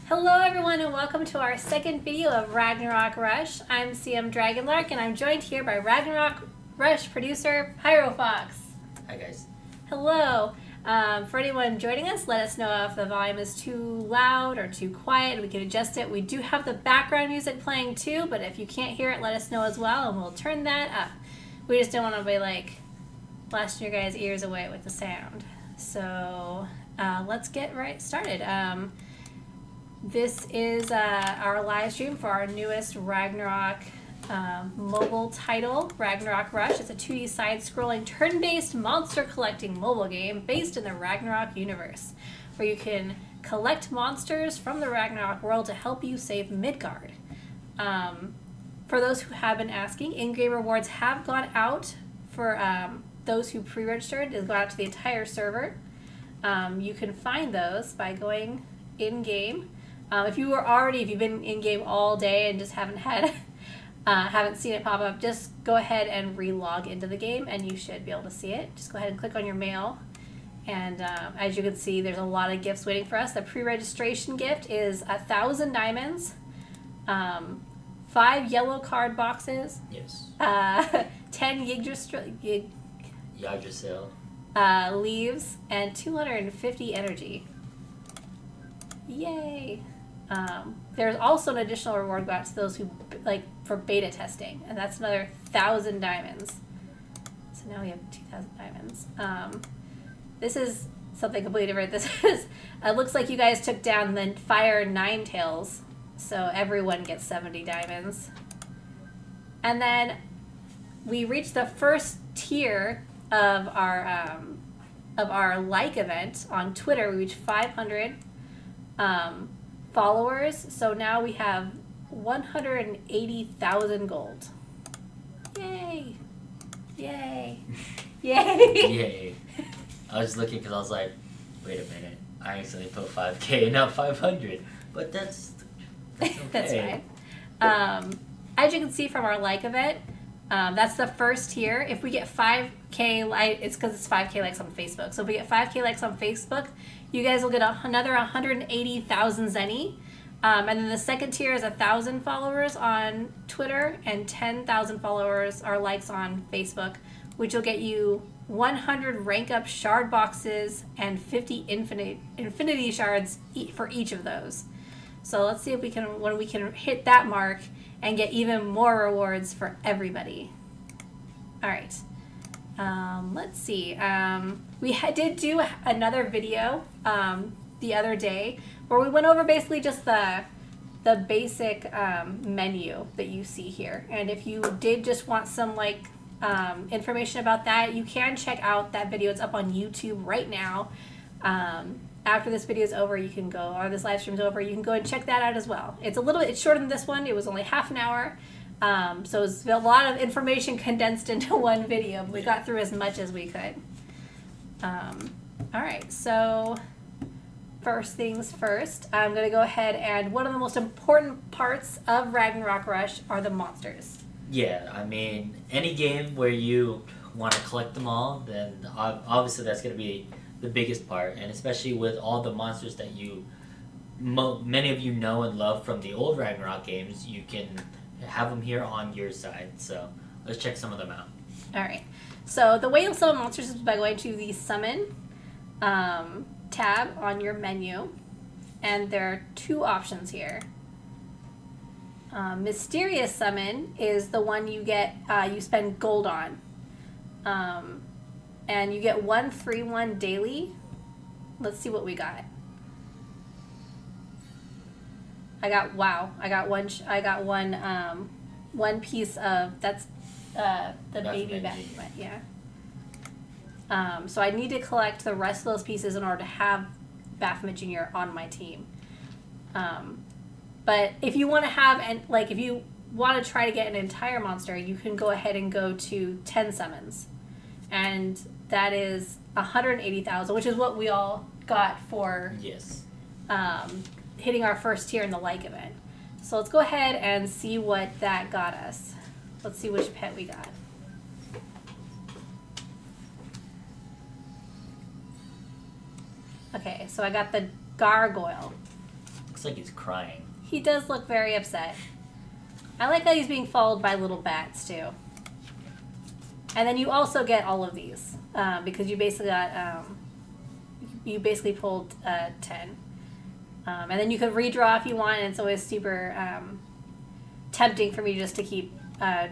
Hello everyone and welcome to our second video of Ragnarok Rush. I'm CM Dragonark and I'm joined here by Ragnarok Rush producer Pyrofox. Hi guys. Hello. For anyone joining us, let us know if the volume is too loud or too quiet. We can adjust it. We do have the background music playing too, but if you can't hear it, let us know as well and we'll turn that up. We just don't want to be like blasting your guys' ears away with the sound. So let's get right started. This is our live stream for our newest Ragnarok mobile title, Ragnarok Rush. It's a 2D side-scrolling turn-based monster collecting mobile game based in the Ragnarok universe, where you can collect monsters from the Ragnarok world to help you save Midgard. For those who have been asking, in-game rewards have gone out for those who pre-registered. It's gone out to the entire server. You can find those by going in-game. If you've been in game all day and just haven't seen it pop up, just go ahead and re-log into the game and you should be able to see it. Just go ahead and click on your mail, and as you can see, there's a lot of gifts waiting for us. The pre-registration gift is 1,000 diamonds, 5 yellow card boxes, Yes. 10 Yggdrasil. leaves, and 250 energy. Yay! There's also an additional reward go out to those who for beta testing, and that's another 1,000 diamonds. So now we have 2,000 diamonds. This is something completely different. This is it looks like you guys took down the Fire Ninetails, so everyone gets 70 diamonds. And then we reached the first tier of our like event on Twitter. We reached 500 followers, so now we have 180,000 gold. Yay! Yay! Yay! Yay! I was looking because I was like, wait a minute, I accidentally put 5K and not 500, but that's okay. That's fine. As you can see from our like event, that's the first tier. If we get 5K likes, it's because it's 5K likes on Facebook. So if we get 5K likes on Facebook, you guys will get another 180,000 zenny. And then the second tier is 1,000 followers on Twitter and 10,000 followers or likes on Facebook, which will get you 100 rank up shard boxes and 50 infinity shards for each of those. So let's see if we can hit that mark and get even more rewards for everybody. All right. Let's see. We did do another video the other day where we went over basically just the basic menu that you see here. And if you did just want some information about that, you can check out that video. It's up on YouTube right now. After this video is over, you can go, or this live stream is over, you can go and check that out as well. It's shorter than this one. It was only half an hour. So it's a lot of information condensed into one video. But we got through as much as we could. All right, so first things first, I'm going to go ahead and one of the most important parts of Ragnarok Rush are the monsters. Yeah, I mean, any game where you want to collect them all, then obviously that's going to be the biggest part, and especially with all the monsters that many of you know and love from the old Ragnarok games, you can have them here on your side. So let's check some of them out. All right. So the way you'll summon monsters is by going to the Summon tab on your menu, and there are two options here. Mysterious Summon is the one you get. You spend gold on, and you get one free one daily. Let's see what we got. I got one piece of that's the baby Baphomet, yeah. So I need to collect the rest of those pieces in order to have Baphomet Jr. on my team. But if you want to have, if you want to try to get an entire monster, you can go ahead and go to 10 summons. And that is 180,000, which is what we all got for hitting our first tier in the like event. So let's go ahead and see what that got us. Let's see which pet we got. Okay, so I got the gargoyle. Looks like he's crying. He does look very upset. I like how he's being followed by little bats too. And then you also get all of these because you basically got you basically pulled 10. And then you could redraw if you want, and it's always super tempting for me just to keep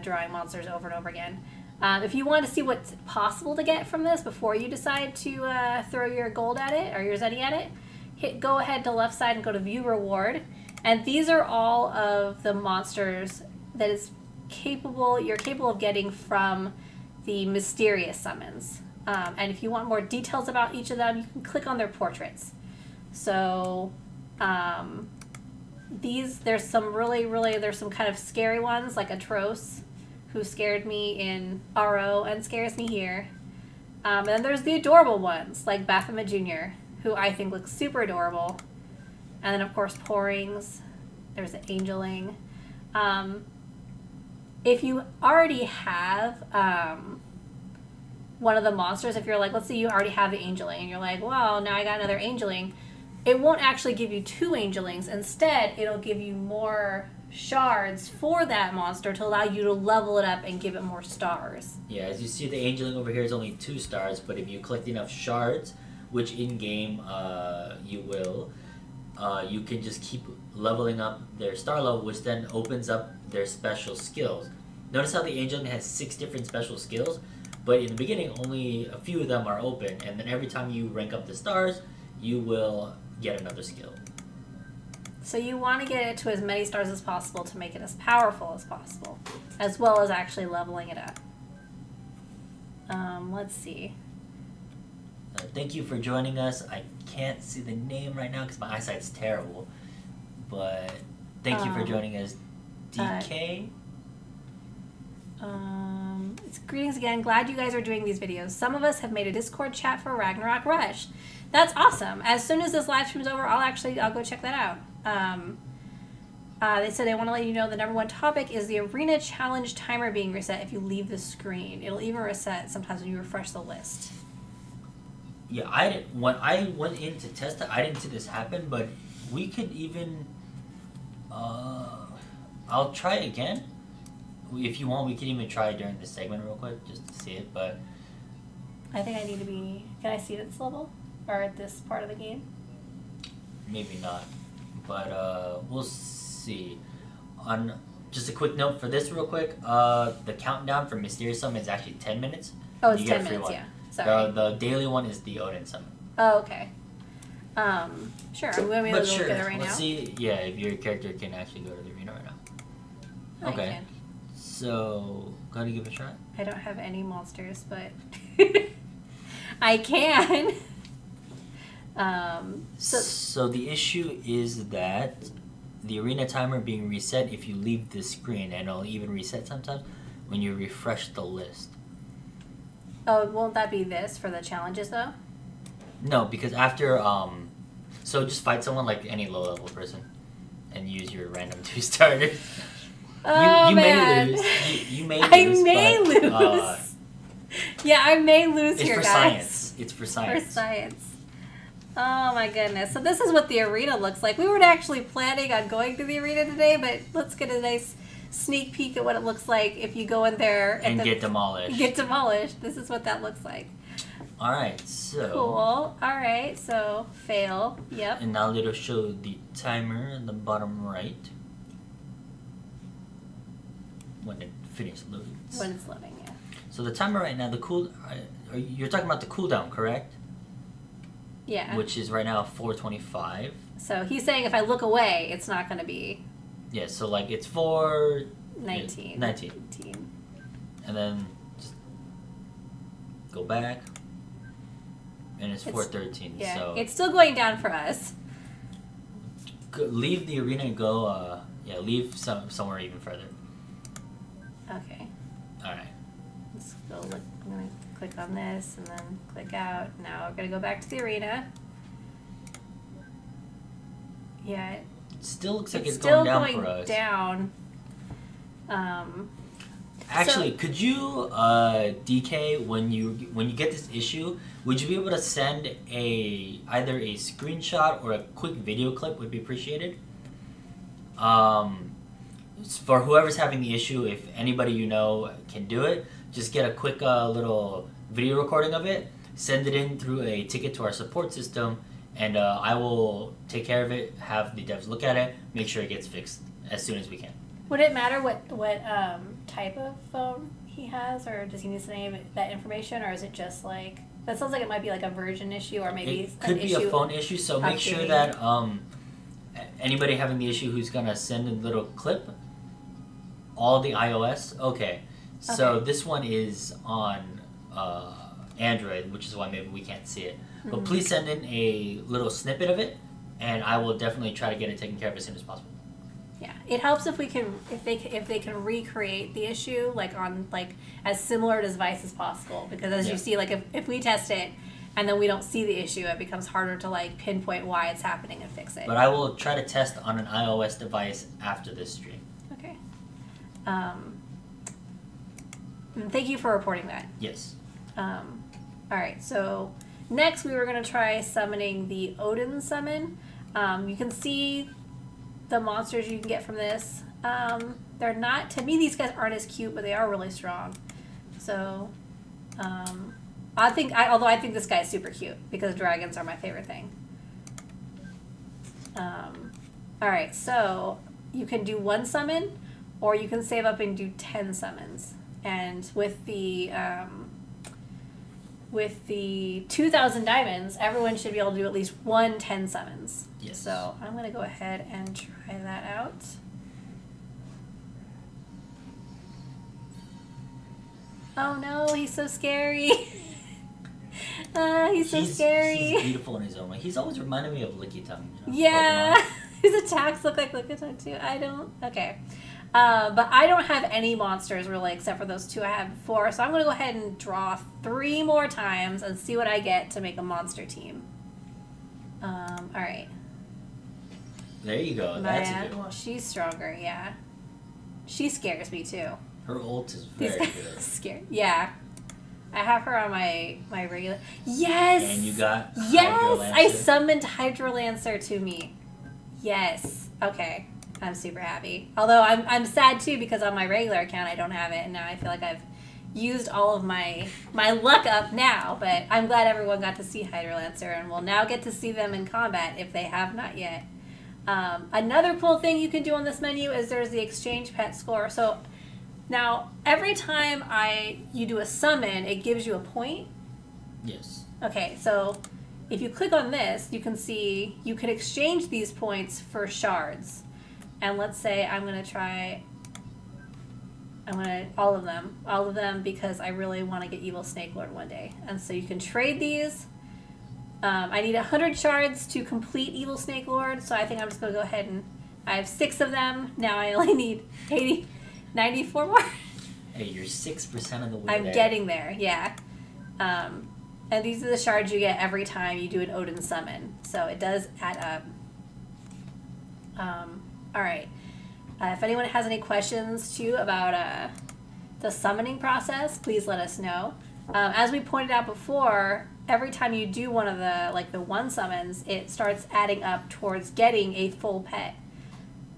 drawing monsters over and over again. If you want to see what's possible to get from this before you decide to throw your gold at it or your Zeti at it, go ahead to the left side and go to View Reward. And these are all of the monsters that you're capable of getting from the mysterious summons. And if you want more details about each of them, you can click on their portraits. So there's some there's some kind of scary ones like Atros, who scared me in RO and scares me here. And then there's the adorable ones like Baphomet Jr., who I think looks super adorable. And then of course Pourings, there's an Angeling. If you already have one of the monsters, if you're like, let's say you already have the Angeling, and you're like, well, now I got another Angeling, it won't actually give you 2 Angelings. Instead, it'll give you more shards for that monster to allow you to level it up and give it more stars. Yeah, as you see, the Angeling over here is only 2 stars, but if you collect enough shards, which in-game you will, you can just keep leveling up their star level, which then opens up their special skills. Notice how the Angeling has 6 different special skills, but in the beginning only a few of them are open, and then every time you rank up the stars, you will get another skill. So you want to get it to as many stars as possible to make it as powerful as possible, as well as actually leveling it up. Let's see. Thank you for joining us. I can't see the name right now because my eyesight's terrible, but thank you for joining us, DK. It's greetings again. Glad you guys are doing these videos. Some of us have made a Discord chat for Ragnarok Rush. That's awesome. As soon as this live stream's over, I'll go check that out. They said they want to let you know the #1 topic is the arena challenge timer being reset if you leave the screen. It'll even reset sometimes when you refresh the list. Yeah, when I went in to test it, I didn't see this happen, but we could even I'll try it again. If you want, we can even try it during this segment real quick just to see it, but I think I need to be... Can I see this level? Or at this part of the game? Maybe not. But we'll see. On just a quick note for this real quick, the countdown for Mysterious Summon is actually 10 minutes. Oh, it's 10 minutes, yeah. Sorry. The daily one is the Odin Summon. Oh, okay. Sure, I'm going to be able to look at it right now. Let's see, yeah, if your character can actually go to the arena right now. Okay. I can. So, go ahead and give it a shot. I don't have any monsters, but I can. So the issue is that the arena timer being reset if you leave the screen, and it'll even reset sometimes when you refresh the list. Oh, won't that be this for the challenges though? No, because after so just fight someone like any low level person, and use your random 2 starters. Oh, you man. may lose. You may lose. I may lose. Yeah, I may lose here, guys. Science. It's for science. For science. Oh my goodness. So this is what the arena looks like. We weren't actually planning on going to the arena today, but let's get a nice sneak peek at what it looks like if you go in there and get demolished. Get demolished. This is what that looks like. Alright, so... Cool. Alright, so fail. Yep. And now it'll show the timer in the bottom right. When it finishes loading. When it's loading, yeah. So the timer right now, you're talking about the cooldown, correct? Yeah. Which is right now 4:25. So he's saying if I look away, it's not going to be... Yeah, so like it's 4... 19. 19. And then just go back. And it's 4:13. Yeah, so it's still going down for us. Leave the arena and go, leave somewhere even further. Okay. Alright. Let's go look. I'm going to click on this and then click out. Now we're going to go back to the arena. Yeah. It still looks like it's going down for us. Down. Actually, could you, DK, when you get this issue, would you be able to send either a screenshot or a quick video clip would be appreciated? For whoever's having the issue, if anybody you know can do it, just get a quick little video recording of it, send it in through a ticket to our support system, and I will take care of it, have the devs look at it, make sure it gets fixed as soon as we can. Would it matter what type of phone he has, or does he need to name that information, or is it just like, that sounds like it might be like a version issue, or maybe it could be a phone issue, so make sure that anybody having the issue who's gonna send a little clip, all the iOS, okay. So this one is on Android, which is why maybe we can't see it. But please send in a little snippet of it, and I will definitely try to get it taken care of as soon as possible. Yeah, it helps if they can recreate the issue like on like as similar a device as possible, because as you see, like if we test it and then we don't see the issue, it becomes harder to like pinpoint why it's happening and fix it. But I will try to test on an iOS device after this stream. Okay. Thank you for reporting that. Yes. All right, so next we were going to try summoning the Odin summon. You can see the monsters you can get from this. They're not, to me, these guys aren't as cute, but they are really strong. So, although I think this guy is super cute because dragons are my favorite thing. All right, so you can do 1 summon, or you can save up and do 10 summons. And with the 2,000 diamonds, everyone should be able to do at least 1 10 summons. Yes. So I'm going to go ahead and try that out. Oh no, he's so scary. He's so scary. He's beautiful in his own way. He's always reminded me of Lickitung. You know, yeah. His attacks look like Lickitung too. I don't. Okay. But I don't have any monsters really except for those 2 I had before. So I'm going to go ahead and draw 3 more times and see what I get to make a monster team. All right. There you go. That's a good one. She's stronger, yeah. She scares me too. Her ult is very good. Scared. Yeah. I have her on my regular. Yes! And you got Yes! I summoned Hydrolancer to me. Yes. Okay. I'm super happy. Although I'm sad too because on my regular account I don't have it, and now I feel like I've used all of my luck up now. But I'm glad everyone got to see Hydrolancer, and will now get to see them in combat if they have not yet. Another cool thing you can do on this menu is there's the exchange pet score. So now every time you do a summon, it gives you a point. Yes. Okay, so if you click on this, you can see you can exchange these points for shards. And let's say I'm going to try all of them because I really want to get Evil Snake Lord one day. And so you can trade these. I need 100 shards to complete Evil Snake Lord, so I think I'm just going to go ahead and I have 6 of them. Now I only need 94 more. Hey, you're 6% of the way I'm getting there, yeah. And these are the shards you get every time you do an Odin summon. So it does add up. All right. If anyone has any questions, too, about the summoning process, please let us know. As we pointed out before, every time you do one of the 1 summons, it starts adding up towards getting a full pet.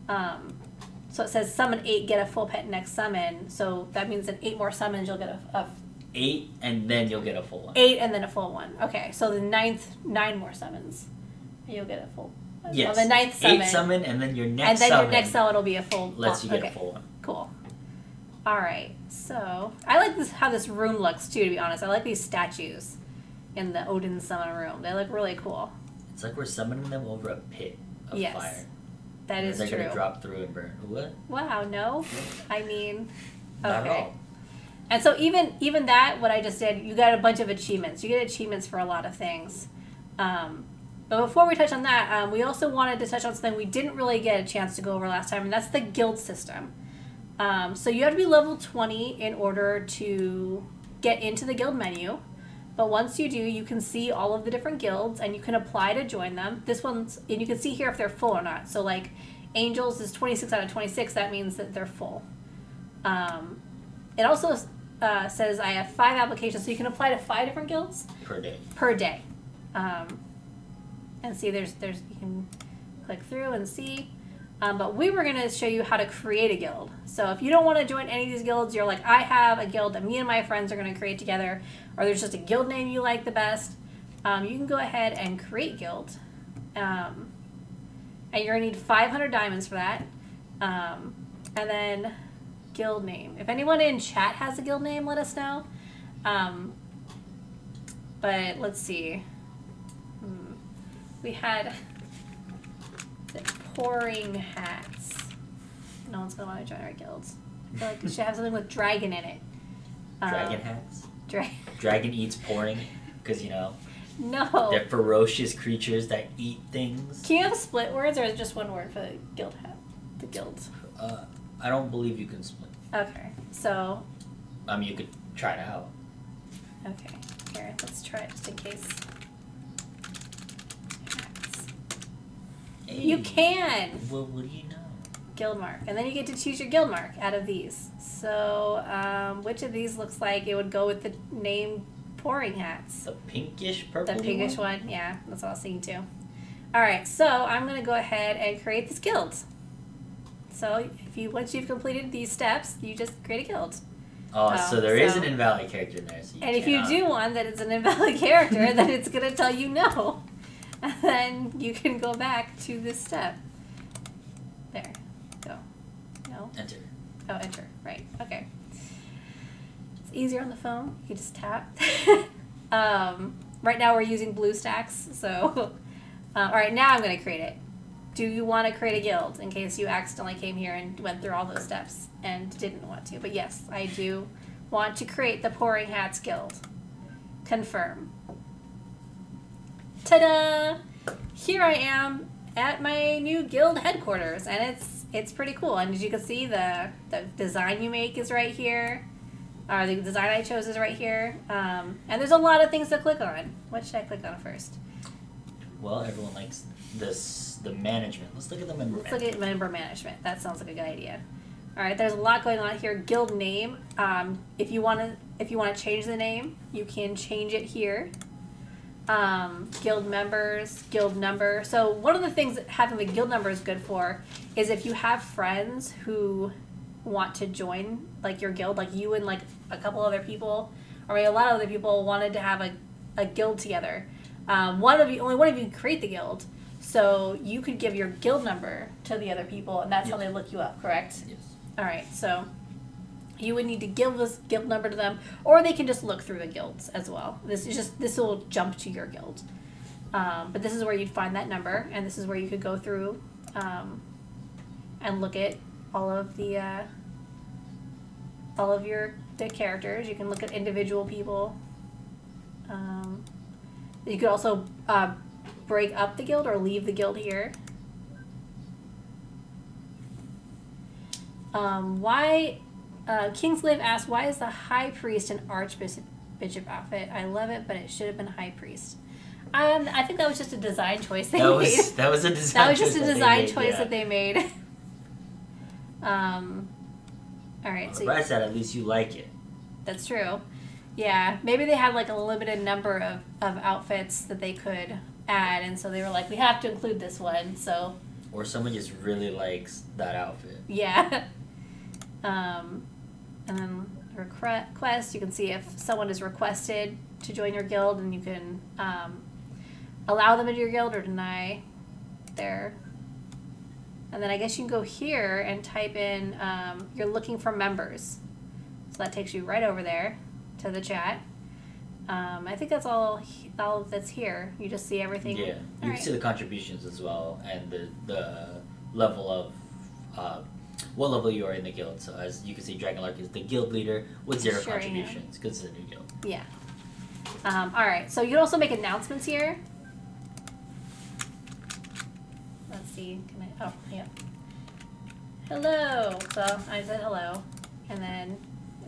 So it says summon 8, get a full pet next summon. So that means in 8 more summons, you'll get a 8, and then you'll get a full one. 8 and then a full one. Okay, so the 9 more summons, you'll get a full. Yes. Well, the 9th summon. 8 summon, and then your next summon. Your next summon will be a full. Lets you get a full one. Cool. All right. So I like how this room looks too. To be honest, I like these statues in the Odin summon room. They look really cool. It's like we're summoning them over a pit of fire. That is true. They're gonna drop through and burn. What? Wow. No. I mean. Not at all. And so even that, what I just did, you got a bunch of achievements. You get achievements for a lot of things. But before we touch on that, we also wanted to touch on something we didn't really get a chance to go over last time, and that's the guild system. So you have to be level 20 in order to get into the guild menu. But once you do, you can see all of the different guilds, and you can apply to join them. And you can see here if they're full or not. So like Angels is 26 out of 26. That means that they're full. It also says I have 5 applications, so you can apply to 5 different guilds per day. And see, there's you can click through and see. But we were going to show you how to create a guild. So if you don't want to join any of these guilds, you're like, I have a guild that me and my friends are going to create together, or there's just a guild name you like the best, you can go ahead and create guild. And you're going to need 500 diamonds for that. And then guild name. If anyone in chat has a guild name, let us know. But let's see. We had the pouring hats. No one's going to want to join our guilds. I feel like we should have something with dragon in it. Dragon hats? Dragon. Dragon eats pouring, because, you know. No. They're ferocious creatures that eat things. Can you have split words, or is it just one word for the guild hat? The guilds. I don't believe you can split. Okay, so. You could try it out. Okay, here, let's try it just in case. Hey. You can! Well, what do you know? Guild mark. And then you get to choose your guild mark out of these. So, which of these looks like it would go with the name pouring hats? The pinkish purple The pinkish one? Yeah, that's what I was thinking too. Alright, so I'm going to go ahead and create this guild. So, once you've completed these steps, you just create a guild. So there is an invalid character in there. So and if you do one that is an invalid character, then it's going to tell you no. And then you can go back to this step. There. Go. No? Enter. Oh, enter. Right. Okay. It's easier on the phone. You just tap. Right now we're using BlueStacks, so... Alright, now I'm going to create it. Do you want to create a guild in case you accidentally came here and went through all those steps and didn't want to? But yes, I do want to create the Pouring Hats Guild. Confirm. Ta-da! Here I am at my new guild headquarters, and it's pretty cool. And as you can see, the design you make is right here, or the design I chose is right here. And there's a lot of things to click on. What should I click on first? Well, everyone likes the management. Let's look at the member management. Let's look at member management. That sounds like a good idea. All right, there's a lot going on here. Guild name. If you want to change the name, you can change it here. Guild members, guild number. So one of the things that having the guild number is good for is if you have friends who want to join like your guild, like you and like a couple other people, or maybe a lot of other people wanted to have a guild together. Only one of you can create the guild, so you could give your guild number to the other people, and that's how they look you up, correct? Yes. All right, so you would need to give this guild number to them, or they can just look through the guilds as well. This will jump to your guild, but this is where you'd find that number, and this is where you could go through and look at all of the characters. You can look at individual people. You could also break up the guild or leave the guild here. Kingslave asks, why is the High Priest an Archbishop outfit? I love it, but it should have been High Priest. I think that was just a design choice they made. That was a design choice. That was just a design choice that they made. All right. So I said at least you like it. That's true. Yeah, maybe they had like a limited number of outfits that they could add, and so they were like, we have to include this one, so... Or someone just really likes that outfit. Yeah. And then request, you can see if someone is requested to join your guild, and you can allow them into your guild or deny their... And then I guess you can go here and type in, you're looking for members. So that takes you right over there to the chat. I think that's all that's here. You just see everything. Yeah, you can see the contributions as well, and the level of what level you are in the guild. So as you can see, Dragonark is the guild leader with 0 contributions because it's a new guild. Yeah. All right, so you can also make announcements here. Let's see. Can I? Oh, yeah. Hello. So I said hello, and then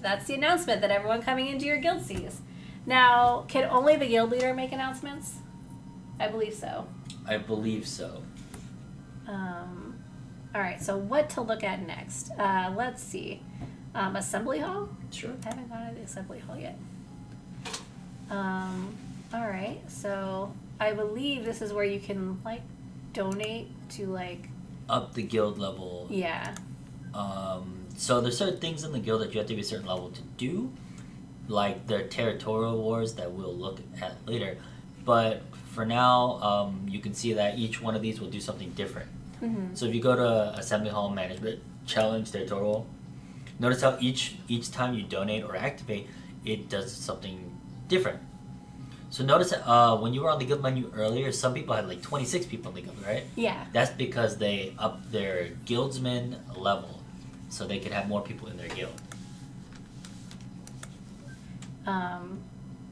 that's the announcement that everyone coming into your guild sees. Now, can only the guild leader make announcements? I believe so. I believe so. All right, so what to look at next? Let's see. Assembly hall? Sure. I haven't gone to the assembly hall yet. Alright, so I believe this is where you can, like, donate to, like... Up the guild level. Yeah. So there's certain things in the guild that you have to be a certain level to do. Like their territorial wars that we'll look at later. But for now, you can see that each one of these will do something different. Mm-hmm. So if you go to Assembly Hall Management, Challenge, Territorial, notice how each time you donate or activate, it does something different. So notice that when you were on the guild menu earlier, some people had like 26 people in the guild, right? Yeah. That's because they upped their guildsman level, so they could have more people in their guild.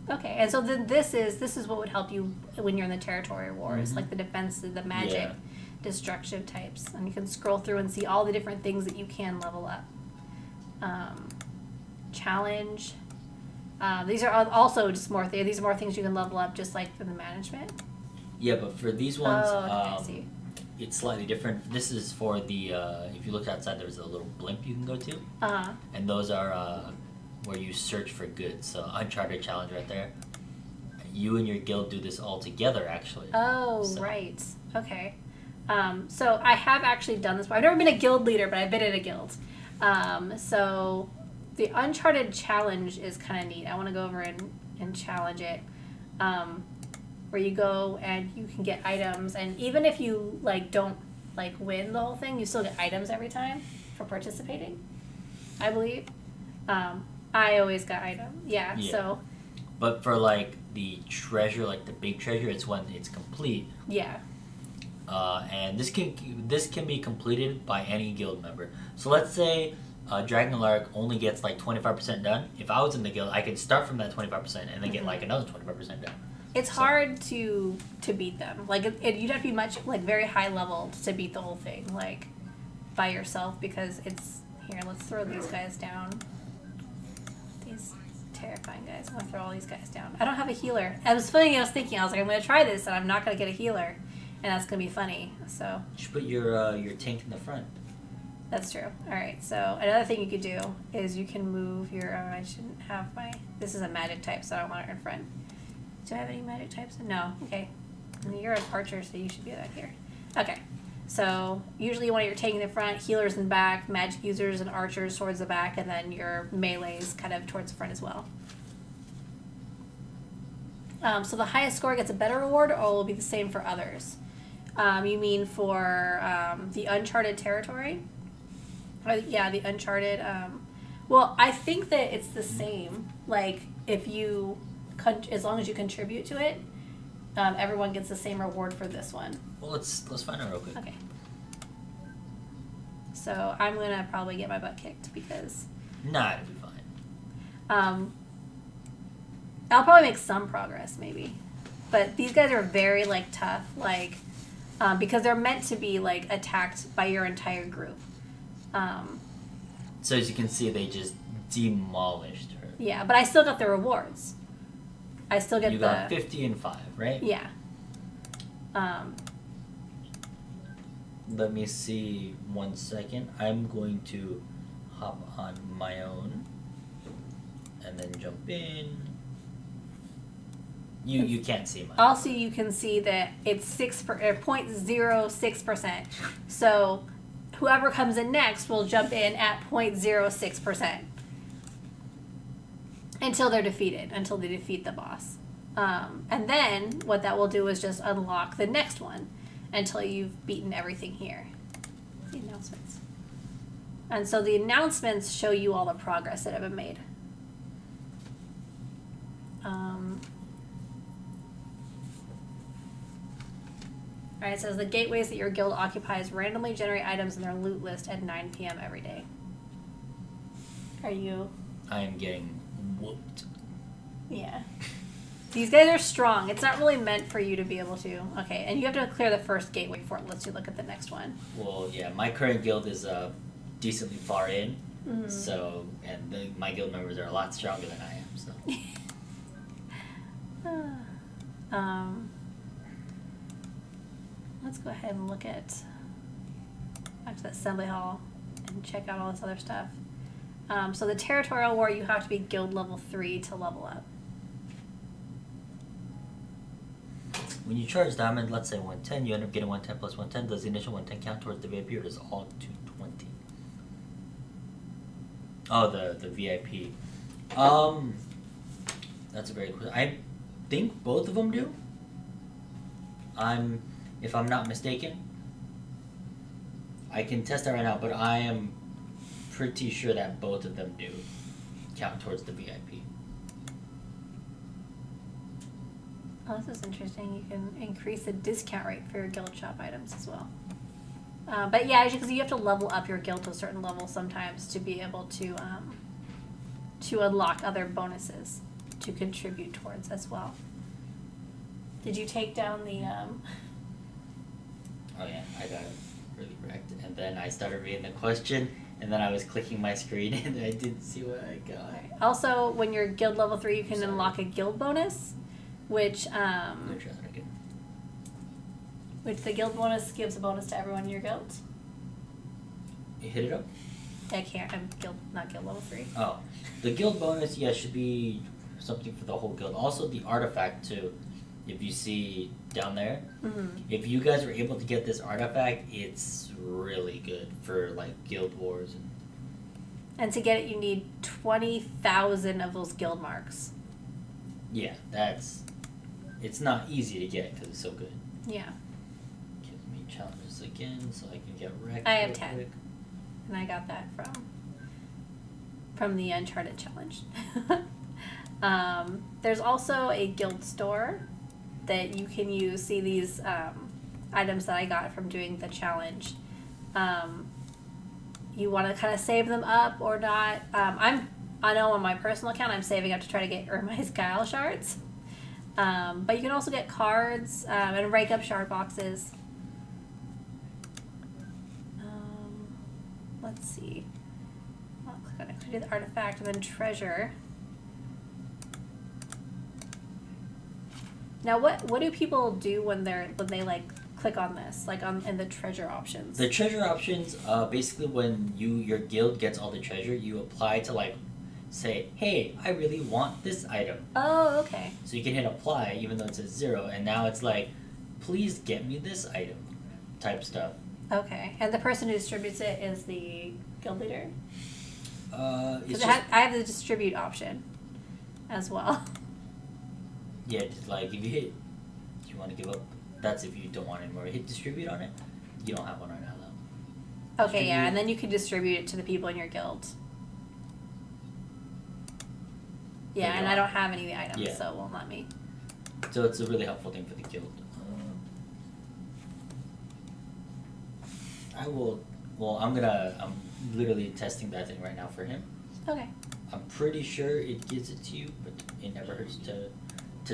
Okay, and so then this is what would help you when you're in the territory wars, like the defense, the magic, destruction types, and you can scroll through and see all the different things that you can level up. Challenge. These are also just more. These are more things you can level up, just like for the management. Yeah, but for these ones, I see. It's slightly different. This is for the. If you look outside, there's a little blimp you can go to, and those are where you search for goods. So Uncharted challenge right there. You and your guild do this all together, actually. Oh, so. Right. Okay. So I have actually done this. I've never been a guild leader, but I've been in a guild. So the Uncharted challenge is kind of neat. I want to go over and challenge it. Where you go and you can get items, and even if you like don't like win the whole thing, you still get items every time for participating, I believe. I always got items. Yeah. So. But for like the treasure, like the big treasure, it's when it's complete. Yeah. And this can be completed by any guild member. So let's say Dragonark only gets like 25% done. If I was in the guild, I could start from that 25% and then get like another 25% done. It's hard to beat them. Like you'd have to be much like very high level to beat the whole thing like by yourself, because it's here. Let's throw these guys down. These terrifying guys. I'm gonna throw all these guys down. I don't have a healer. I was thinking I was like, I'm gonna try this and I'm not gonna get a healer, and that's gonna be funny. So you should put your tank in the front. That's true. All right. So another thing you could do is you can move your. I shouldn't have my. This is a magic type, so I don't want it in front. Do I have any magic types? No. Okay. And you're an archer, so you should be back here. Okay. So usually you want your tank in the front, healers in the back, magic users and archers towards the back, and then your melees kind of towards the front as well. So the highest score gets a better reward, or will be the same for others? You mean for the Uncharted territory? Yeah, the Uncharted. Well, I think that it's the same. Like if you. As long as you contribute to it, everyone gets the same reward for this one. Well, let's find out real quick. Okay. So I'm gonna probably get my butt kicked because. Nah, it'll be fine. I'll probably make some progress maybe, but these guys are very like tough, like because they're meant to be like attacked by your entire group. So as you can see, they just demolished her. Yeah, but I still got the rewards. I still get you got 50 and 5, right? Yeah. Let me see 1 second. I'm going to hop on my own and then jump in. You can't see mine. Also, you can see that it's 0.06%. So whoever comes in next will jump in at 0.06%. Until they're defeated, until they defeat the boss. And then what that will do is just unlock the next one until you've beaten everything here. The announcements. And so the announcements show you all the progress that have been made. Alright, it says the gateways that your guild occupies randomly generate items in their loot list at 9 p.m. every day. Are you... I am getting whooped. Yeah. These guys are strong. It's not really meant for you to be able to. Okay, and you have to clear the first gateway before it lets you look at the next one. Well, yeah, my current guild is decently far in, so and my guild members are a lot stronger than I am. So. Let's go ahead and look at back to the assembly hall and check out all this other stuff. So the Territorial War, you have to be guild level 3 to level up. When you charge diamond, let's say 110, you end up getting 110 plus 110. Does the initial 110 count towards the VIP, or does all 220? Oh, the VIP. That's a very good question. I think both of them do. If I'm not mistaken. I can test that right now, but I am pretty sure that both of them do count towards the VIP. Oh, this is interesting. You can increase the discount rate for your guild shop items as well. But yeah, because you have to level up your guild to a certain level sometimes to be able to unlock other bonuses to contribute towards as well. Did you take down the... Oh yeah, I got it really wrecked. And then I started reading the question, and then I was clicking my screen, and I didn't see what I got. Okay. Also, when you're guild level 3, you can unlock a guild bonus, which the guild bonus gives a bonus to everyone in your guild. You hit it up? I can't. I'm not guild level 3. Oh, the guild bonus, yeah, should be something for the whole guild. Also, the artifact too. If you see down there, if you guys were able to get this artifact, it's really good for like guild wars. And to get it, you need 20,000 of those guild marks. Yeah, it's not easy to get because it's so good. Yeah. Give me challenges again so I can get wrecked. I have 10. Quick. And I got that from the Uncharted challenge. There's also a guild store that you can use. See these items that I got from doing the challenge. You want to kind of save them up or not. I know on my personal account I'm saving up to try to get Irmai's Guile shards. But you can also get cards and rank up shard boxes. Let's see. I'll click on it. I do the artifact and then treasure. Now, what do people do when they like click on this, like in the treasure options? The treasure options, basically when your guild gets all the treasure, you apply to like say, hey, I really want this item. Oh, okay. So you can hit apply even though it says 0, and now it's like, please get me this item type stuff. Okay, and the person who distributes it is the guild leader? Because I have the distribute option as well. Yeah, just like if you hit, do you want to give up? That's if you don't want anymore. Hit distribute on it. You don't have one right now though. Okay, distribute. Yeah, and then you can distribute it to the people in your guild. Yeah, and I don't have any of the items, so it won't let me. So it's a really helpful thing for the guild. I'm literally testing that thing right now for him. Okay. I'm pretty sure it gives it to you, but it never hurts to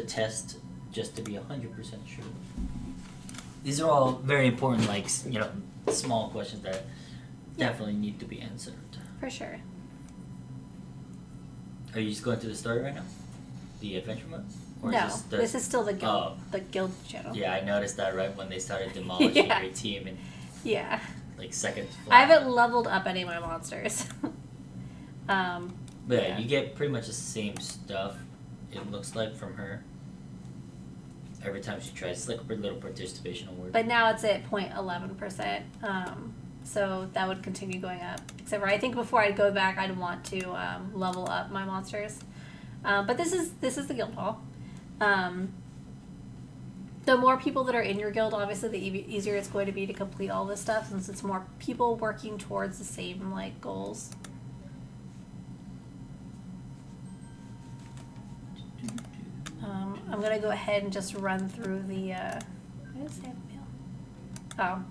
test just to be 100% sure. These are all very important, like, small questions that definitely need to be answered. For sure. Are you just going through the story right now? The adventure mode? Or no, this is still the guild channel. Yeah, I noticed that right when they started demolishing your team and like seconds flat. I haven't leveled up any of my monsters. But yeah, you get pretty much the same stuff, it looks like, from her. Every time she tries, it's like a little participation award. But now it's at 0.11%, so that would continue going up. Except for I think before I'd go back, I'd want to level up my monsters. But this is the guild hall. The more people that are in your guild, obviously, the easier it's going to be to complete all this stuff, since it's more people working towards the same like goals. I'm gonna go ahead and just run through the. I didn't say mail. Oh,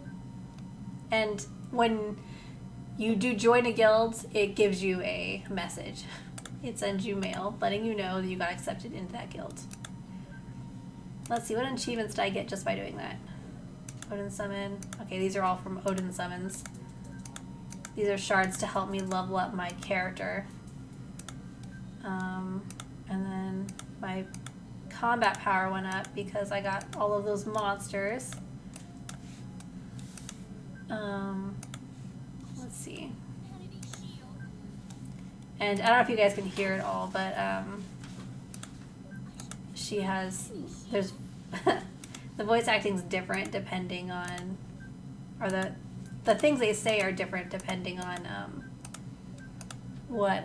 and when you do join a guild, it gives you a message. It sends you mail letting you know that you got accepted into that guild. Let's see, what achievements did I get just by doing that? Odin summon. Okay, these are all from Odin summons. These are shards to help me level up my character. And then my combat power went up because I got all of those monsters. Let's see. And I don't know if you guys can hear it all, but there's the voice acting's different depending on, or the things they say are different depending on what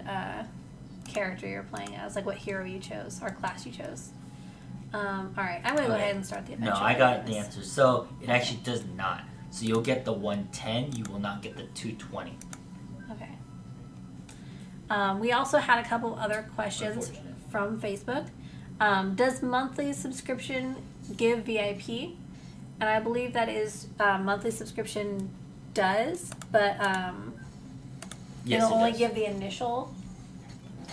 character you're playing as, like what hero you chose or class you chose. Alright, I'm going to go ahead and start the adventure. No, I got the answer. So, it actually does not. So, you'll get the 110, you will not get the 220. Okay. We also had a couple other questions from Facebook. Does monthly subscription give VIP? And I believe that is monthly subscription does, but yes, it'll only give the initial.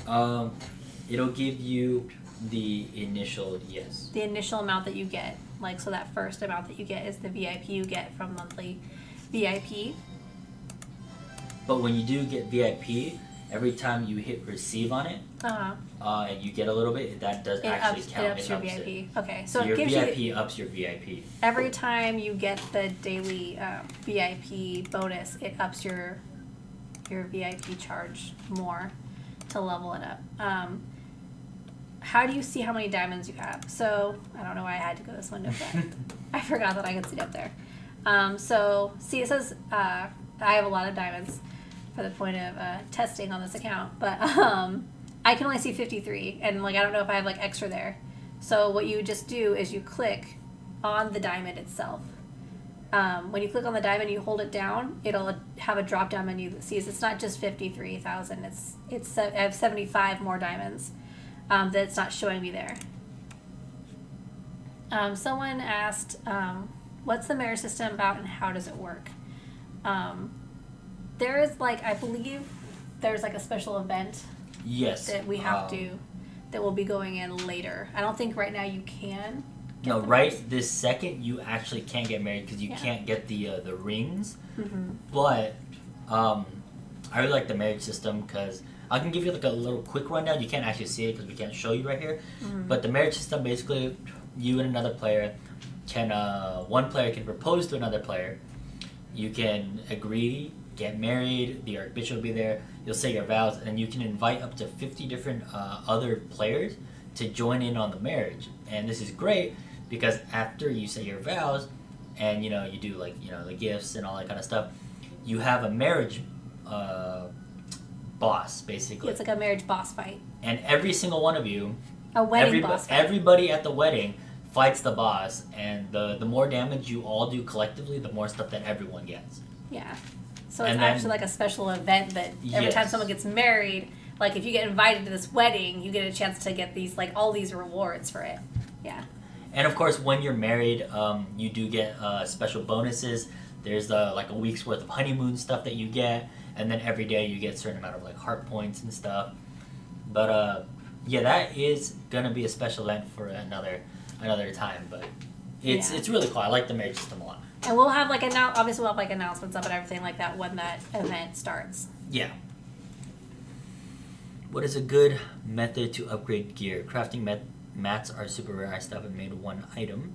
It'll give you the initial, yes. The initial amount that you get. Like, so that first amount that you get is the VIP you get from monthly VIP. But when you do get VIP, every time you hit receive on it, and you get a little bit, that does actually count. It ups your VIP. It. Okay, so your it gives VIP ups your VIP. Every time you get the daily VIP bonus, it ups your VIP charge more to level it up. How do you see how many diamonds you have? So, I don't know why I had to go this window, but I forgot that I could see it up there. So, see, it says I have a lot of diamonds for the point of testing on this account, but I can only see 53, and like I don't know if I have like extra there. So what you just do is you click on the diamond itself. When you click on the diamond, you hold it down, it'll have a drop down menu that sees it's not just 53,000, I have 75 more diamonds that it's not showing me there. Someone asked, what's the mirror system about and how does it work? There is like, I believe there's like a special event. Yes. That we have that will be going in later. I don't think right now you can. No, right this second you actually can't get married because you can't get the rings. Mm-hmm. But I really like the marriage system because I can give you like a little quick rundown. You can't actually see it because we can't show you right here. Mm-hmm. But the marriage system, basically, you and another player can one player can propose to another player. You can agree, get married. The archbishop will be there. You'll say your vows, and you can invite up to 50 different other players to join in on the marriage. And this is great because after you say your vows, and you do like the gifts and all that kind of stuff, you have a marriage boss basically. It's like a marriage boss fight. And every single one of you, boss fight. Everybody at the wedding fights the boss, and the more damage you all do collectively, the more stuff that everyone gets. Yeah. So it's actually like a special event that every time someone gets married, like if you get invited to this wedding, you get a chance to get these all these rewards for it. Yeah. And of course, when you're married, you do get special bonuses. There's like a week's worth of honeymoon stuff that you get, and then every day you get a certain amount of like heart points and stuff. But yeah, that is gonna be a special event for another time. But it's really cool. I like the marriage system a lot. And we'll have obviously we'll have like announcements up and everything like that when that event starts. Yeah. What is a good method to upgrade gear? Crafting mats are super rare. I still haven't made one item.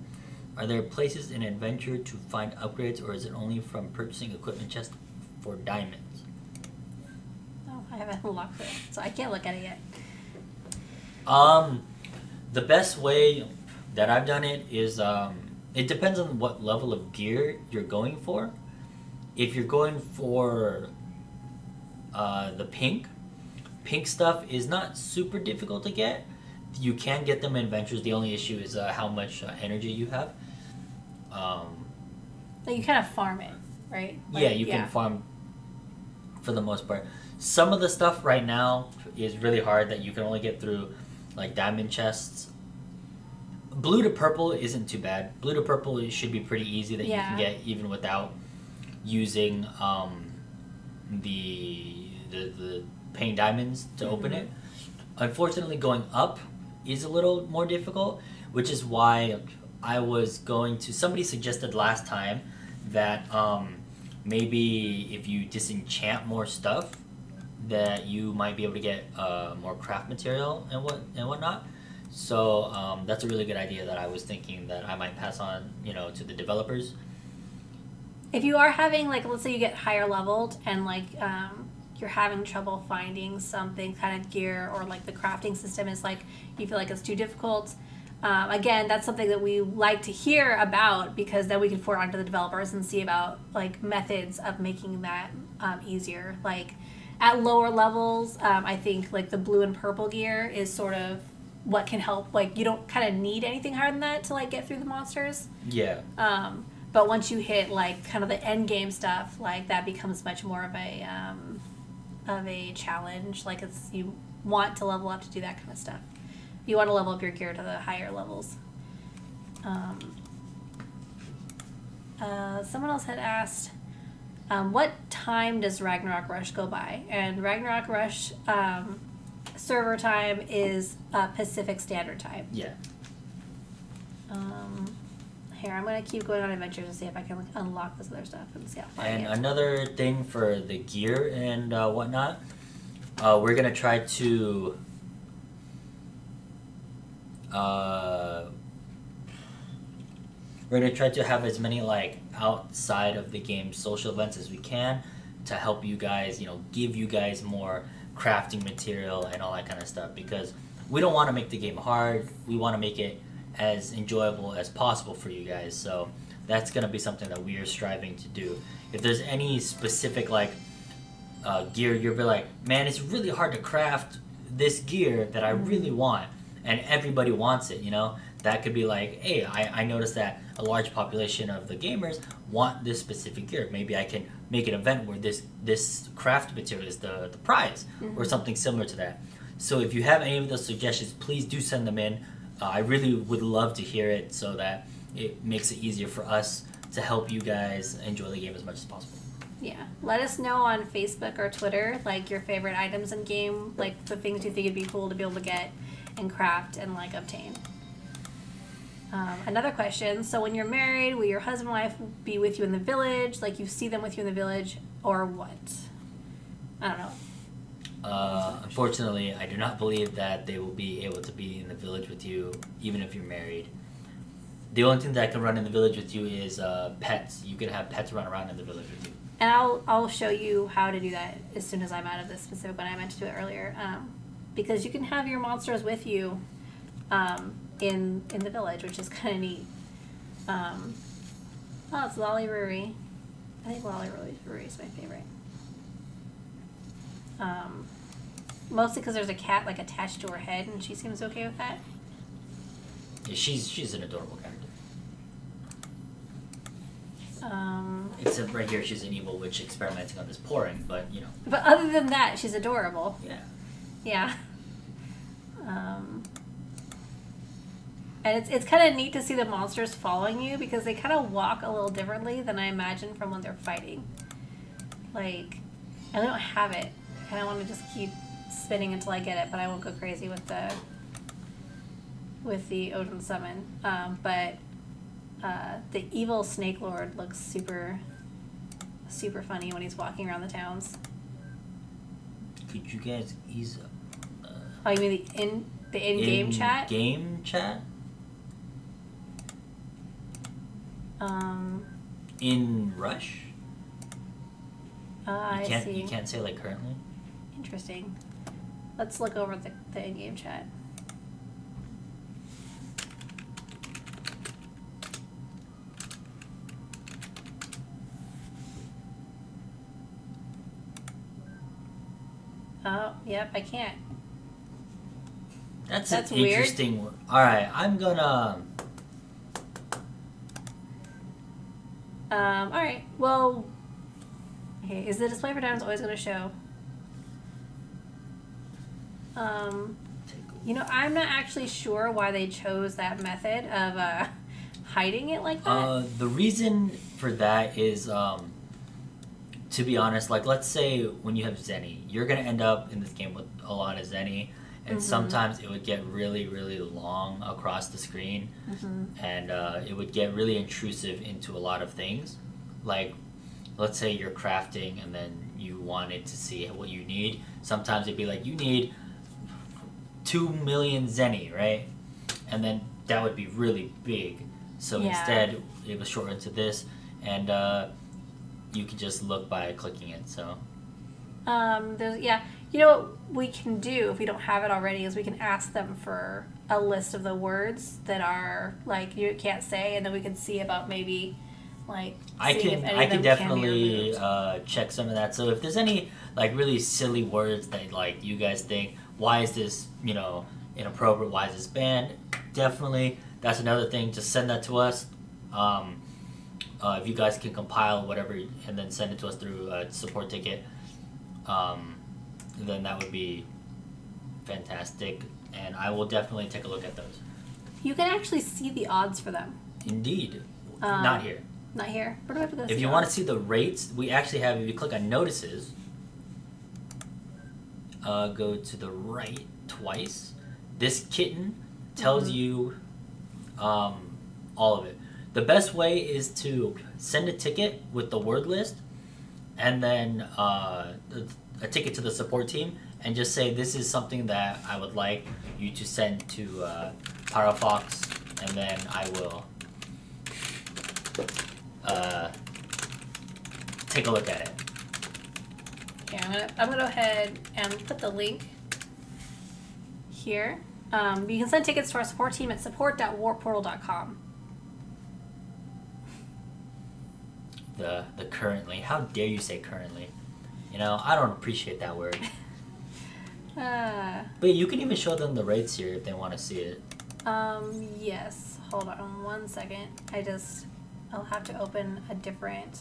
Are there places in Adventure to find upgrades, or is it only from purchasing equipment chest for diamonds? Oh, I haven't unlocked it, so I can't look at it yet. The best way that I've done it is it depends on what level of gear you're going for. If you're going for the pink stuff is not super difficult to get. You can get them in Adventures. The only issue is how much energy you have. Like you kind of farm it, right? Like, yeah, you can farm for the most part. Some of the stuff right now is really hard that you can only get through like diamond chests. Blue to purple isn't too bad. Blue to purple should be pretty easy that you can get even without using the paying diamonds to open it. Unfortunately, going up is a little more difficult, which is why I was going to... Somebody suggested last time that maybe if you disenchant more stuff, that you might be able to get more craft material and whatnot. So that's a really good idea that I was thinking that I might pass on, to the developers. If you are having, like, let's say you get higher leveled and, like, you're having trouble finding something kind of gear, or like the crafting system is like you feel like it's too difficult, again, that's something that we like to hear about, because then we can forward on to the developers and see about like methods of making that easier. Like at lower levels, I think like the blue and purple gear is sort of what can help. Like you don't kind of need anything higher than that to like get through the monsters. Yeah. But once you hit like kind of the end game stuff, like that becomes much more of a challenge. Like you want to level up to do that kind of stuff. You want to level up your gear to the higher levels. Someone else had asked, what time does Ragnarok Rush go by? And Ragnarok Rush server time is Pacific Standard Time. Yeah. Here, I'm going to keep going on adventures and see if I can like, unlock this other stuff and see how far And I get. another thing for the gear and whatnot, we're going to try to... we're going to try to have as many like outside of the game social events as we can to help you guys, give you guys more crafting material and all that kind of stuff, because we don't want to make the game hard. We want to make it as enjoyable as possible for you guys. So that's going to be something that we are striving to do. If there's any specific like gear, you'll be like, man, it's really hard to craft this gear that I really want, and everybody wants it, that could be like, hey, I noticed that a large population of the gamers want this specific gear. Maybe I can make an event where this craft material is the prize, or something similar to that. So if you have any of those suggestions, please do send them in. I really would love to hear it, so that it makes it easier for us to help you guys enjoy the game as much as possible. Yeah. Let us know on Facebook or Twitter, like your favorite items in game, like the things you think would be cool to be able to get and craft and like obtain. Another question, so when you're married, will your husband and wife be with you in the village? Like you see them with you in the village, or what? I don't know. Unfortunately, I do not believe that they will be able to be in the village with you, even if you're married. The only thing that can run in the village with you is pets. You can have pets run around in the village with you. And I'll show you how to do that as soon as I'm out of this specific one. I meant to do it earlier. Because you can have your monsters with you in the village, which is kind of neat. Oh, it's Lolly Ruri. I think Lolly Ruri is my favorite. Mostly because there's a cat like attached to her head, and she seems okay with that. Yeah, she's an adorable character. Except right here, she's an evil witch experimenting on this pouring, but But other than that, she's adorable. Yeah. Yeah. And it's kind of neat to see the monsters following you, because they kind of walk a little differently than I imagine from when they're fighting. Like, I don't have it. I kind of want to just keep spinning until I get it, but I won't go crazy with the Odin summon. But the evil Snake Lord looks super funny when he's walking around the towns. Could you guys ease up? Oh, you mean the in-game chat? Game chat? In Rush? I see. You can't say like currently? Interesting. Let's look over the in-game chat. Oh, yep, I can't. That's an weird. Interesting. Alright, I'm gonna... Alright, well... Okay, is the display for diamonds always going to show? I'm not actually sure why they chose that method of hiding it like that. The reason for that is, to be honest, like let's say when you have Zenny, you're going to end up in this game with a lot of Zenny, and sometimes it would get really, really long across the screen, and it would get really intrusive into a lot of things. Like, let's say you're crafting and then you wanted to see what you need. Sometimes it'd be like, you need 2 million Zenny, right? And then that would be really big. So instead, it was shortened to this, and you can just look by clicking it. So There's you know what we can do if we don't have it already is we can ask them for a list of the words that are like you can't say, and then we can see about maybe like I seeing if any can of them definitely can be check some of that. So if there's any like really silly words that like you guys think, why is this inappropriate? Why is this banned? Definitely, that's another thing. Just send that to us. If you guys can compile whatever and then send it to us through a support ticket, then that would be fantastic, and I will definitely take a look at those. You can actually see the odds for them. Indeed. Not here. Not here. Where do I have to go? If you want to see the rates, we actually have, if you click on notices, go to the right twice. This kitten tells you all of it. The best way is to send a ticket with the word list and then a ticket to the support team and just say this is something that I would like you to send to Pyrofox, and then I will take a look at it. Yeah, I'm gonna go ahead and put the link here. You can send tickets to our support team at support.warportal.com. The currently. How dare you say currently? I don't appreciate that word. But you can even show them the rates here if they want to see it. Yes. Hold on 1 second. I'll have to open a different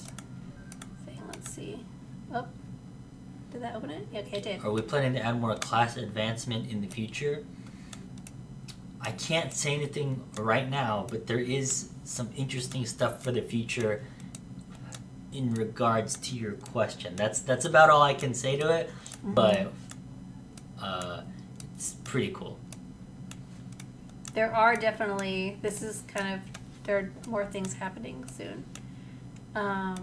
thing. Let's see. Oh, did that open it? Okay, it did. Are we planning to add more class advancement in the future? I can't say anything right now, but there is some interesting stuff for the future in regards to your question. That's about all I can say to it, but it's pretty cool. There are definitely, there are more things happening soon. I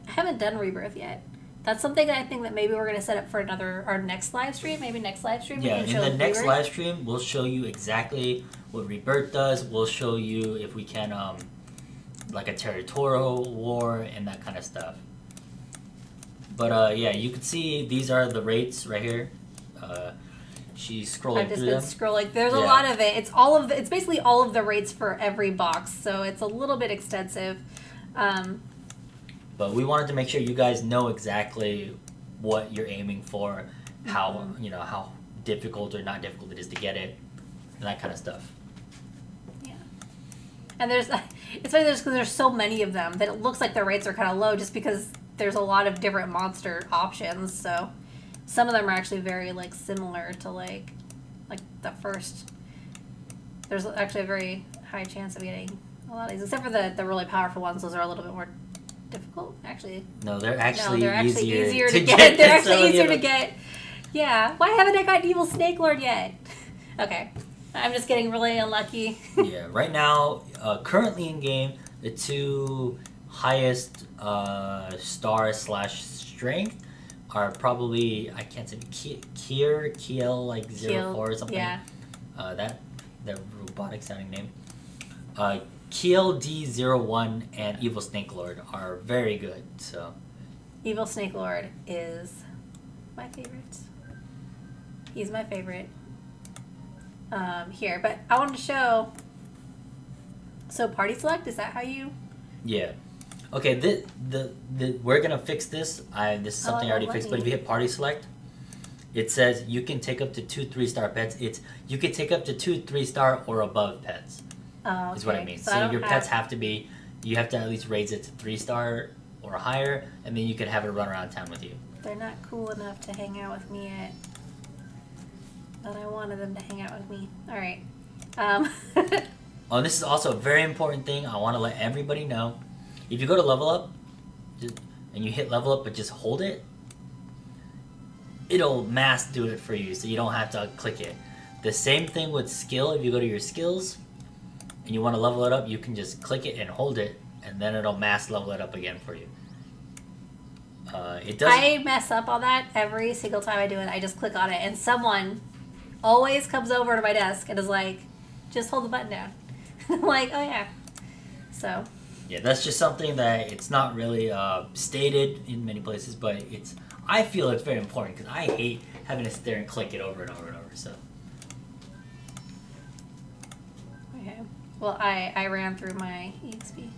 haven't done Rebirth yet. That's something that I think that maybe we're going to set up for our next live stream. Maybe next live stream. Yeah, we can show in the next Rebirth. live stream, we'll show you exactly what Rebirth does. We'll show you if we can, like a territorial war and that kind of stuff. But yeah, you can see these are the rates right here. She's scrolling I've just through been them. scrolling. There's a lot of it. It's basically all of the rates for every box, so it's a little bit extensive. But we wanted to make sure you guys know exactly what you're aiming for, how how difficult or not difficult it is to get it, and that kind of stuff. Yeah, and it's funny because there's so many of them that it looks like the rates are kind of low, just because there's a lot of different monster options. So some of them are actually very similar to like the first. There's actually a very high chance of getting a lot of these, except for the really powerful ones. Those are a little bit more difficult, actually. No, they're actually easier to get. They're actually easier to get. Yeah. Why haven't I gotten Evil Snake Lord yet? Okay. I'm just getting really unlucky. Yeah. Right now, currently in game, the two highest star/strength are probably, I can't say, Kiel like 04 or something. Yeah. That robotic sounding name. Kiel D01 and Evil Snake Lord are very good. So Evil Snake Lord is my favorite. He's my favorite. Here, but I wanted to show. So party select, is that how you? Yeah. Okay. We're gonna fix this. This is something I already fixed. But if you hit party select, it says you can take up to 2 3-star pets. You can take up to 2 3-star or above pets. Oh, okay. Is what I mean. So your pets have to be. You have to at least raise it to 3-star or higher, and then you can have it run around town with you. They're not cool enough to hang out with me yet. But I wanted them to hang out with me. All right. Oh, this is also a very important thing. I want to let everybody know. If you go to level up, and you hit level up, but just hold it, it'll mass do it for you, so you don't have to click it. The same thing with skill. If you go to your skills, and you want to level it up, you can just click it and hold it, and then it'll mass level it up again for you. It does. I mess up on that every single time I do it. I just click on it, and someone always comes over to my desk and is like, just hold the button down. I'm like, oh yeah. So. Yeah, that's just something that it's not really stated in many places, but I feel it's very important because I hate having to sit there and click it over and over and over. So. Okay. Well, I ran through my EXP.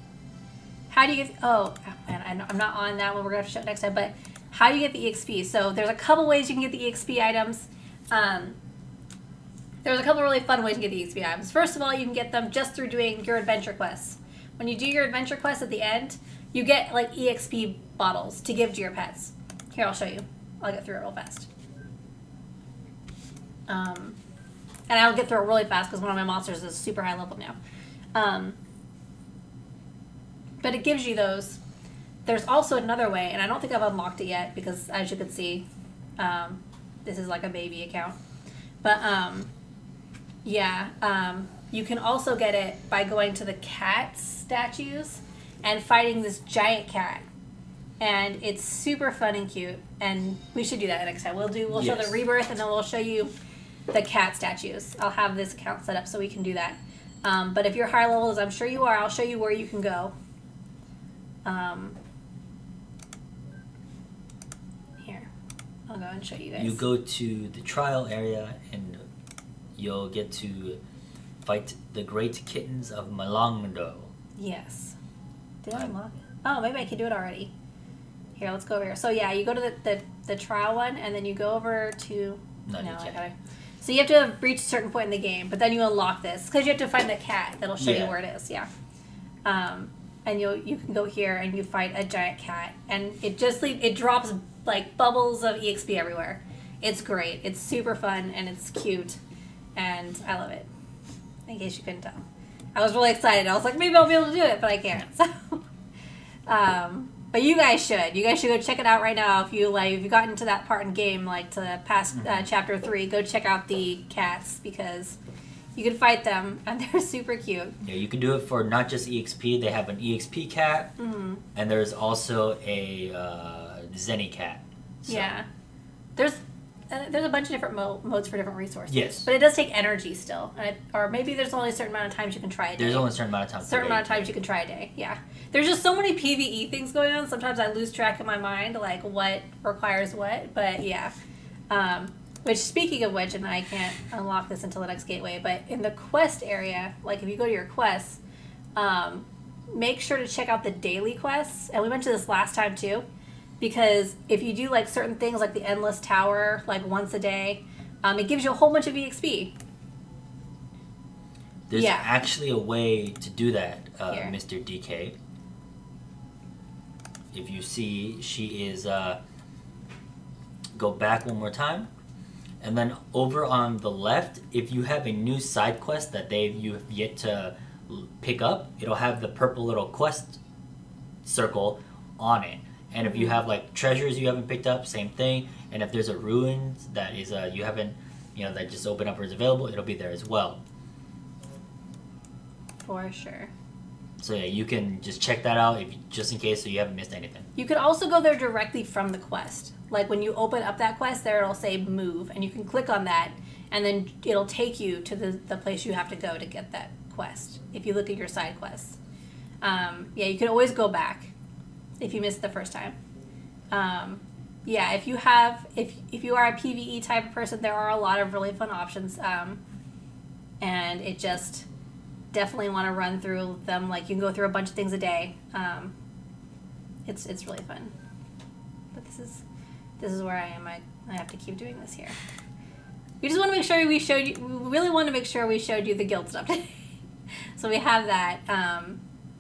How do you get... Oh, man, I'm not on that one. We're going to have to show it next time. But how do you get the EXP? So there's a couple ways you can get the EXP items. There's a couple really fun ways to get the EXP items. First of all, you can get them just through doing your adventure quests. When you do your adventure quests at the end, you get like EXP bottles to give to your pets. Here, I'll show you. I'll get through it real fast. And I'll get through it really fast because one of my monsters is super high level now. But it gives you those. There's also another way, and I don't think I've unlocked it yet because, as you can see, this is like a baby account. But, you can also get it by going to the cat statues and fighting this giant cat. And it's super fun and cute, and we should do that next time. We'll show the rebirth, and then we'll show you the cat statues. I'll have this account set up so we can do that. But if you're high level, as I'm sure you are, I'll show you where you can go. Here, I'll go and show you guys. You go to the trial area, and you'll get to fight the great kittens of Malangdo. Yes. Did I unlock it? Oh, maybe I can do it already. Here, let's go over here. So yeah, you go to the trial one, and then you go over to... No, you I can't. gotta... So you have to reach a certain point in the game, but then you unlock this, because you have to find the cat that'll show you where it is, yeah. And you can go here, and you fight a giant cat, and it drops, like, bubbles of EXP everywhere. It's great. It's super fun, and it's cute, and I love it, in case you couldn't tell. I was really excited. I was like, maybe I'll be able to do it, but I can't, so... But you guys should. You guys should go check it out right now. If you've gotten to that part in game, like to past chapter 3, go check out the cats because you can fight them and they're super cute. Yeah, you can do it for not just EXP. They have an EXP cat, and there's also a Zenny cat. So. Yeah, there's a bunch of different modes for different resources. Yes, but it does take energy still, or maybe there's only a certain amount of times you can try a day. There's only a certain amount of times. Certain amount of times you can try a day. Yeah. There's just so many PvE things going on. Sometimes I lose track in my mind, like what requires what. But yeah. Which, speaking of which, and I can't unlock this until the next gateway, but in the quest area, like if you go to your quests, make sure to check out the daily quests. And we mentioned this last time too, because if you do like certain things like the Endless Tower, like once a day, it gives you a whole bunch of EXP. There's actually a way to do that, Mr. DK. If you see, she is, go back one more time, and then over on the left, if you have a new side quest that you've yet to pick up, it'll have the purple little quest circle on it. And if you have like treasures you haven't picked up, same thing. And if there's a ruin that is you haven't, that just opened up or is available, it'll be there as well. For sure. So yeah, you can just check that out just in case so you haven't missed anything. You could also go there directly from the quest. Like when you open up that quest, there it'll say move, and you can click on that, and then it'll take you to the place you have to go to get that quest. If you look at your side quests, you can always go back if you missed it the first time. If you are a PvE type of person, there are a lot of really fun options, and it just. Definitely want to run through them. Like you can go through a bunch of things a day. It's really fun. But this is where I am. I have to keep doing this here. We just want to make sure we showed you. We really want to make sure we showed you the guild stuff today. So we have that.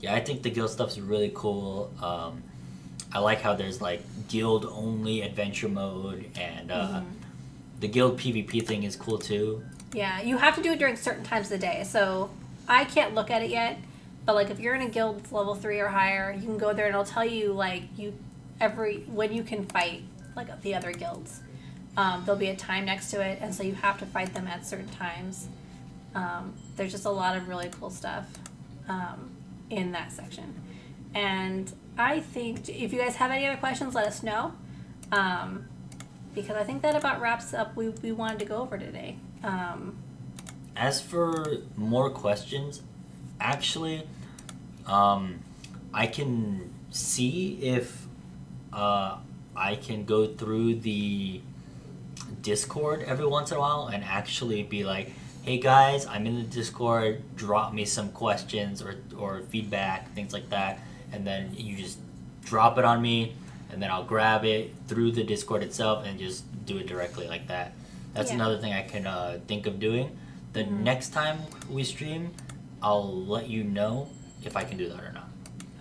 Yeah, I think the guild stuff's really cool. I like how there's like guild only adventure mode, and the guild PvP thing is cool too. Yeah, you have to do it during certain times of the day. So. I can't look at it yet, but like if you're in a guild that's level 3 or higher, you can go there and it'll tell you like when you can fight like the other guilds. There'll be a time next to it, and so you have to fight them at certain times. There's just a lot of really cool stuff in that section. And I think if you guys have any other questions, let us know, because I think that about wraps up what we wanted to go over today. As for more questions, actually, I can see if I can go through the Discord every once in a while and actually be like, hey guys, I'm in the Discord, drop me some questions or feedback, things like that, and then you just drop it on me, and then I'll grab it through the Discord itself and just do it directly like that. That's another thing I can think of doing. The next time we stream, I'll let you know if I can do that or not.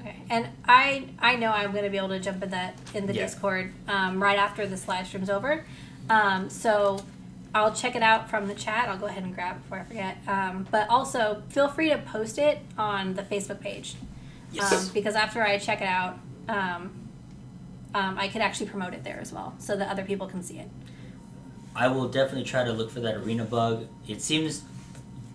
Okay, and I know I'm going to be able to jump in the Discord right after this live stream's over. So I'll check it out from the chat. I'll go ahead and grab it before I forget. But also, feel free to post it on the Facebook page. Yes. Because after I check it out, I could actually promote it there as well, so that other people can see it. I will definitely try to look for that arena bug. It seems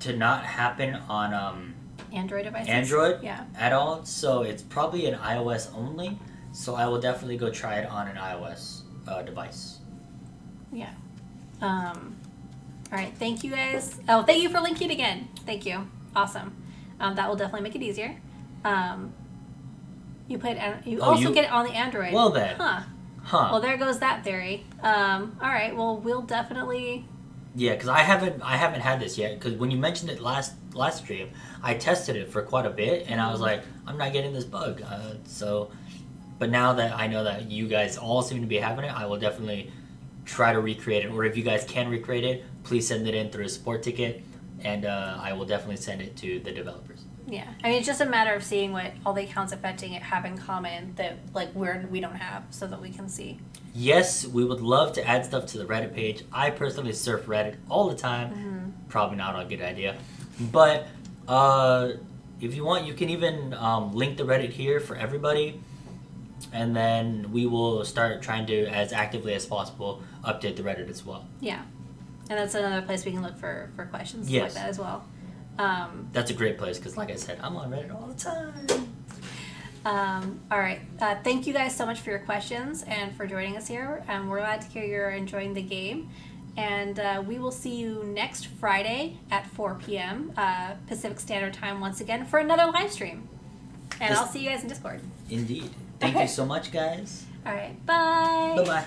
to not happen on Android devices? Android at all, so it's probably an iOS only. So I will definitely go try it on an iOS device. Yeah. All right. Thank you guys. Oh, thank you for linking again. Thank you. Awesome. That will definitely make it easier. You also get it on the Android. Well then. Huh. Well, there goes that theory. All right. Well, we'll definitely. Yeah, because I haven't had this yet. Because when you mentioned it last stream, I tested it for quite a bit, and I was like, I'm not getting this bug. But now that I know that you guys all seem to be having it, I will definitely try to recreate it. Or if you guys can recreate it, please send it in through a support ticket, and I will definitely send it to the developers. Yeah, I mean, it's just a matter of seeing what all the accounts affecting it have in common that we don't have, so that we can see. Yes, we would love to add stuff to the Reddit page. I personally surf Reddit all the time. Probably not a good idea, but if you want, you can even link the Reddit here for everybody, and then we will start trying to, as actively as possible, update the Reddit as well. Yeah, and that's another place we can look for questions like that as well. That's a great place because, like I said, I'm on Reddit all the time. All right. Thank you guys so much for your questions and for joining us here. We're glad to hear you're enjoying the game. And we will see you next Friday at 4 p.m. Pacific Standard Time once again for another live stream. And I'll see you guys in Discord. Indeed. Thank you so much, guys. All right. Bye. Bye-bye.